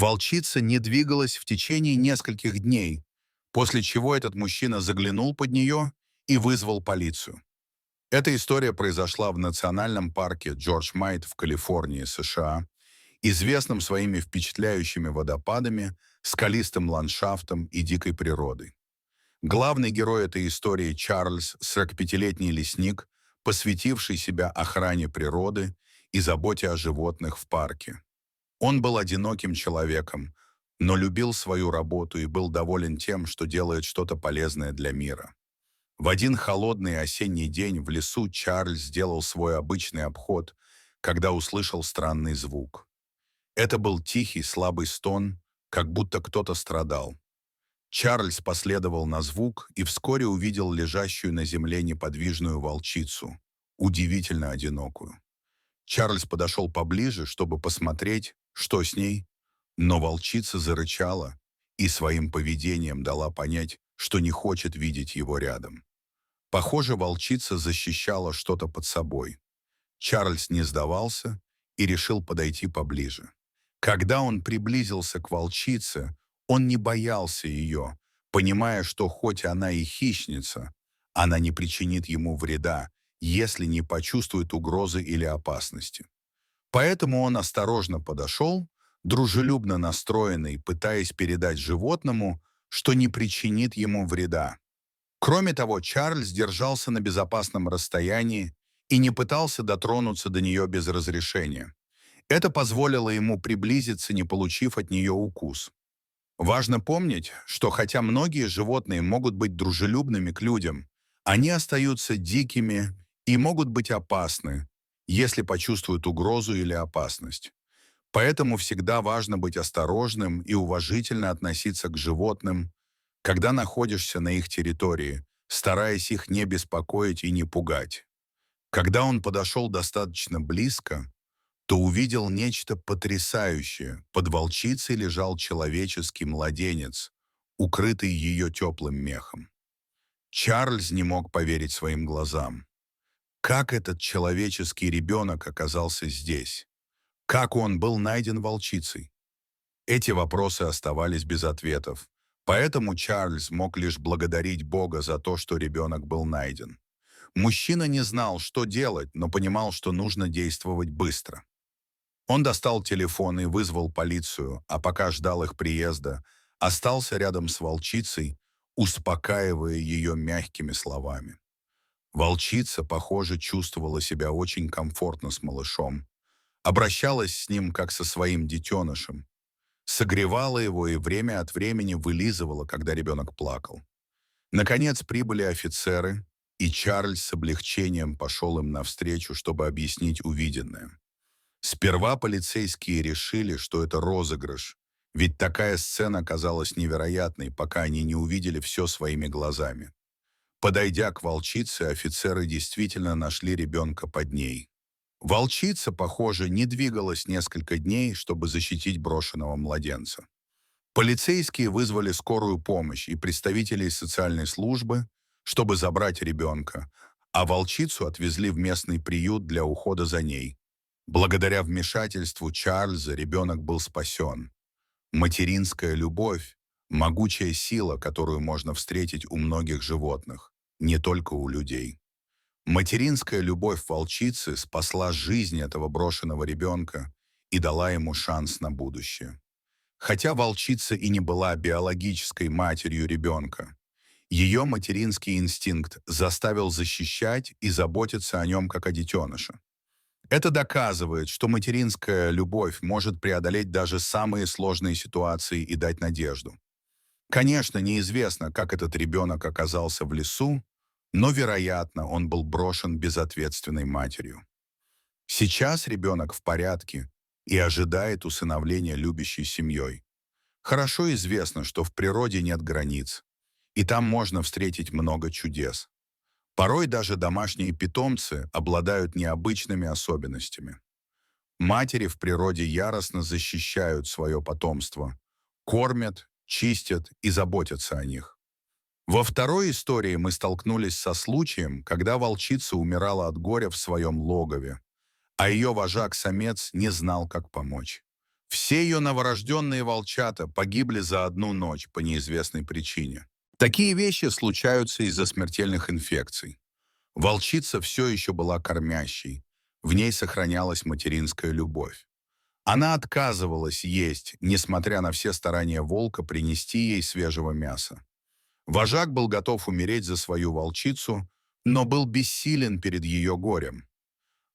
Волчица не двигалась в течение нескольких дней, после чего этот мужчина заглянул под нее и вызвал полицию. Эта история произошла в национальном парке Джордж Майт в Калифорнии, США, известном своими впечатляющими водопадами, скалистым ландшафтом и дикой природой. Главный герой этой истории Чарльз, 45-летний лесник, посвятивший себя охране природы и заботе о животных в парке. Он был одиноким человеком, но любил свою работу и был доволен тем, что делает что-то полезное для мира. В один холодный осенний день в лесу Чарльз сделал свой обычный обход, когда услышал странный звук. Это был тихий, слабый стон, как будто кто-то страдал. Чарльз последовал на звук и вскоре увидел лежащую на земле неподвижную волчицу, удивительно одинокую. Чарльз подошел поближе, чтобы посмотреть, что с ней, но волчица зарычала и своим поведением дала понять, что не хочет видеть его рядом. Похоже, волчица защищала что-то под собой. Чарльз не сдавался и решил подойти поближе. Когда он приблизился к волчице, он не боялся ее, понимая, что хоть она и хищница, она не причинит ему вреда, если не почувствует угрозы или опасности. Поэтому он осторожно подошел, дружелюбно настроенный, пытаясь передать животному, что не причинит ему вреда. Кроме того, Чарльз держался на безопасном расстоянии и не пытался дотронуться до нее без разрешения. Это позволило ему приблизиться, не получив от нее укус. Важно помнить, что хотя многие животные могут быть дружелюбными к людям, они остаются дикими и могут быть опасны, если почувствуют угрозу или опасность. Поэтому всегда важно быть осторожным и уважительно относиться к животным, когда находишься на их территории, стараясь их не беспокоить и не пугать. Когда он подошел достаточно близко, то увидел нечто потрясающее. Под волчицей лежал человеческий младенец, укрытый ее теплым мехом. Чарльз не мог поверить своим глазам. Как этот человеческий ребенок оказался здесь? Как он был найден волчицей? Эти вопросы оставались без ответов, поэтому Чарльз мог лишь благодарить Бога за то, что ребенок был найден. Мужчина не знал, что делать, но понимал, что нужно действовать быстро. Он достал телефон и вызвал полицию, а пока ждал их приезда, остался рядом с волчицей, успокаивая ее мягкими словами. Волчица, похоже, чувствовала себя очень комфортно с малышом, обращалась с ним как со своим детенышем, согревала его и время от времени вылизывала, когда ребенок плакал. Наконец прибыли офицеры, и Чарльз с облегчением пошел им навстречу, чтобы объяснить увиденное. Сперва полицейские решили, что это розыгрыш, ведь такая сцена казалась невероятной, пока они не увидели все своими глазами. Подойдя к волчице, офицеры действительно нашли ребенка под ней. Волчица, похоже, не двигалась несколько дней, чтобы защитить брошенного младенца. Полицейские вызвали скорую помощь и представителей социальной службы, чтобы забрать ребенка, а волчицу отвезли в местный приют для ухода за ней. Благодаря вмешательству Чарльза ребенок был спасен. Материнская любовь — могучая сила, которую можно встретить у многих животных, не только у людей. Материнская любовь волчицы спасла жизнь этого брошенного ребенка и дала ему шанс на будущее. Хотя волчица и не была биологической матерью ребенка, ее материнский инстинкт заставил защищать и заботиться о нем как о детеныше. Это доказывает, что материнская любовь может преодолеть даже самые сложные ситуации и дать надежду. Конечно, неизвестно, как этот ребенок оказался в лесу, но, вероятно, он был брошен безответственной матерью. Сейчас ребенок в порядке и ожидает усыновления любящей семьей. Хорошо известно, что в природе нет границ, и там можно встретить много чудес. Порой даже домашние питомцы обладают необычными особенностями. Матери в природе яростно защищают свое потомство, кормят, чистят и заботятся о них. Во второй истории мы столкнулись со случаем, когда волчица умирала от горя в своем логове, а ее вожак-самец не знал, как помочь. Все ее новорожденные волчата погибли за одну ночь по неизвестной причине. Такие вещи случаются из-за смертельных инфекций. Волчица все еще была кормящей. В ней сохранялась материнская любовь. Она отказывалась есть, несмотря на все старания волка принести ей свежего мяса. Вожак был готов умереть за свою волчицу, но был бессилен перед ее горем.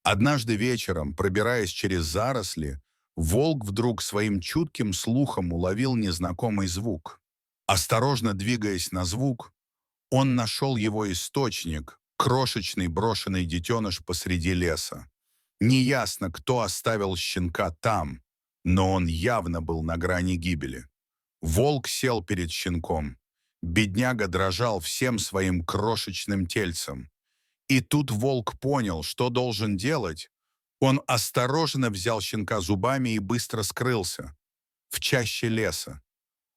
Однажды вечером, пробираясь через заросли, волк вдруг своим чутким слухом уловил незнакомый звук. Осторожно двигаясь на звук, он нашел его источник, крошечный брошенный детеныш посреди леса. Неясно, кто оставил щенка там, но он явно был на грани гибели. Волк сел перед щенком. Бедняга дрожал всем своим крошечным тельцем. И тут волк понял, что должен делать. Он осторожно взял щенка зубами и быстро скрылся в чаще леса.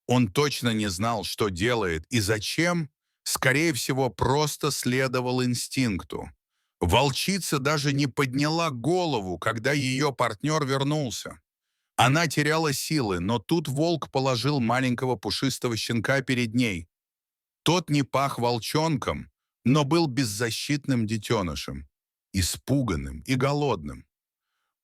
Он точно не знал, что делает и зачем, скорее всего, просто следовал инстинкту. Волчица даже не подняла голову, когда ее партнер вернулся. Она теряла силы, но тут волк положил маленького пушистого щенка перед ней. Тот не пах волчонком, но был беззащитным детенышем, испуганным и голодным.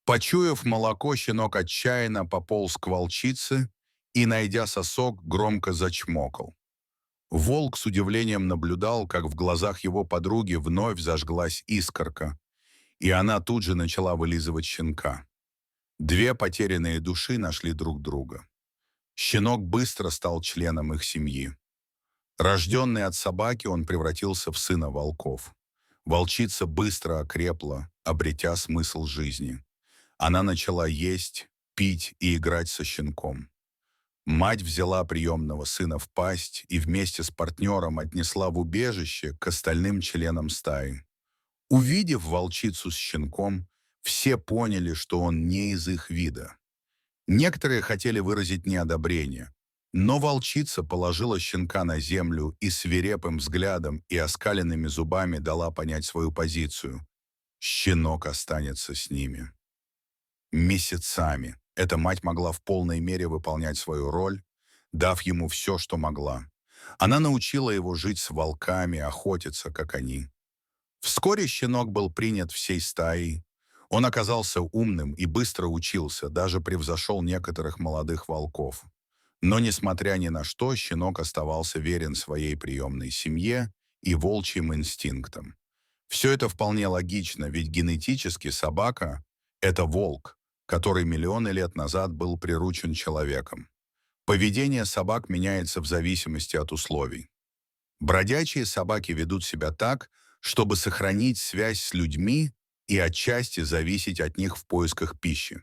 Почуяв молоко, щенок отчаянно пополз к волчице и, найдя сосок, громко зачмокал. Волк с удивлением наблюдал, как в глазах его подруги вновь зажглась искорка, и она тут же начала вылизывать щенка. Две потерянные души нашли друг друга. Щенок быстро стал членом их семьи. Рожденный от собаки, он превратился в сына волков. Волчица быстро окрепла, обретя смысл жизни. Она начала есть, пить и играть со щенком. Мать взяла приемного сына в пасть и вместе с партнером отнесла в убежище к остальным членам стаи. Увидев волчицу с щенком, все поняли, что он не из их вида. Некоторые хотели выразить неодобрение, но волчица положила щенка на землю и свирепым взглядом и оскаленными зубами дала понять свою позицию. Щенок останется с ними. Месяцами эта мать могла в полной мере выполнять свою роль, дав ему все, что могла. Она научила его жить с волками, охотиться, как они. Вскоре щенок был принят всей стаей. Он оказался умным и быстро учился, даже превзошел некоторых молодых волков. Но, несмотря ни на что, щенок оставался верен своей приемной семье и волчьим инстинктам. Все это вполне логично, ведь генетически собака– это волк, который миллионы лет назад был приручен человеком. Поведение собак меняется в зависимости от условий. Бродячие собаки ведут себя так, чтобы сохранить связь с людьми и отчасти зависеть от них в поисках пищи.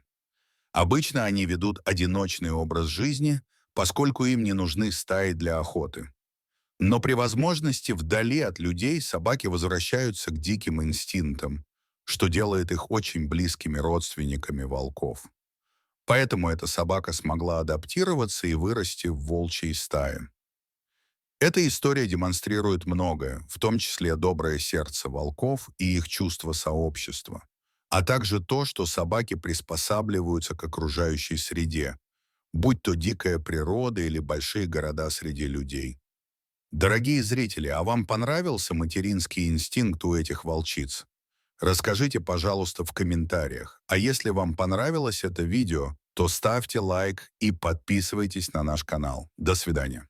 Обычно они ведут одиночный образ жизни, поскольку им не нужны стаи для охоты. Но при возможности вдали от людей собаки возвращаются к диким инстинктам, что делает их очень близкими родственниками волков. Поэтому эта собака смогла адаптироваться и вырасти в волчьей стае. Эта история демонстрирует многое, в том числе доброе сердце волков и их чувство сообщества, а также то, что собаки приспосабливаются к окружающей среде, будь то дикая природа или большие города среди людей. Дорогие зрители, а вам понравился материнский инстинкт у этих волчиц? Расскажите, пожалуйста, в комментариях. А если вам понравилось это видео, то ставьте лайк и подписывайтесь на наш канал. До свидания.